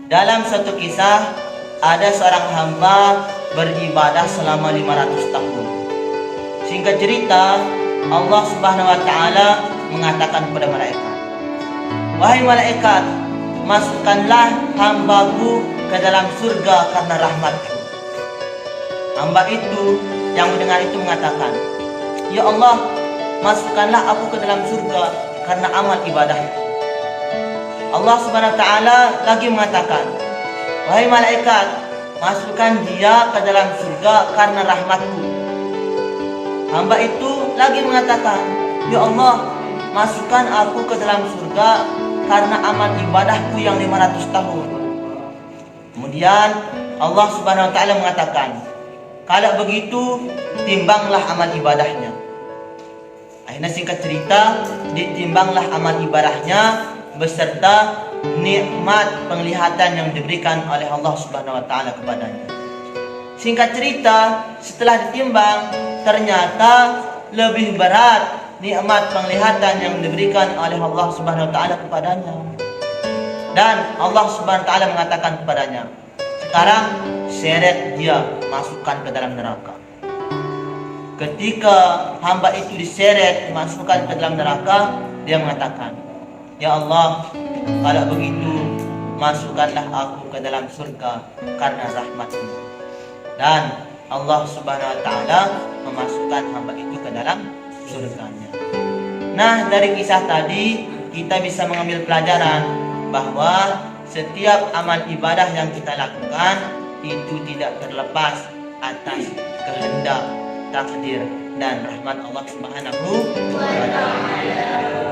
Dalam satu kisah, ada seorang hamba beribadah selama 500 tahun. Singkat cerita, Allah Subhanahu wa taala mengatakan kepada malaikat, "Wahai malaikat, masukkanlah hambaku ke dalam surga karena rahmatku." Hamba itu yang mendengar itu mengatakan, "Ya Allah, masukkanlah aku ke dalam surga karena amal ibadahku." Allah Subhanahu wa taala lagi mengatakan, "Wahai malaikat, masukkan dia ke dalam surga karena rahmatku." Hamba itu lagi mengatakan, "Ya Allah, masukkan aku ke dalam surga karena amal ibadahku yang 500 tahun." Kemudian Allah Subhanahu wa taala mengatakan, "Kalau begitu, timbanglah amal ibadahnya." Akhirnya singkat cerita, ditimbanglah amal ibadahnya beserta nikmat penglihatan yang diberikan oleh Allah Subhanahu wa taala kepadanya. Singkat cerita, setelah ditimbang, ternyata lebih berat nikmat penglihatan yang diberikan oleh Allah Subhanahu wa taala kepadanya. Dan Allah Subhanahu wa taala mengatakan kepadanya, "Sekarang seret dia, masukkan ke dalam neraka." Ketika hamba itu diseret, dimasukkan ke dalam neraka, dia mengatakan, "Ya Allah, kalau begitu masukkanlah aku ke dalam surga karena rahmat-Mu." Dan Allah Subhanahu wa taala memasukkan hamba itu ke dalam surganya. Nah, dari kisah tadi kita bisa mengambil pelajaran bahwa setiap amal ibadah yang kita lakukan itu tidak terlepas atas kehendak, takdir dan rahmat Allah Subhanahu wa taala.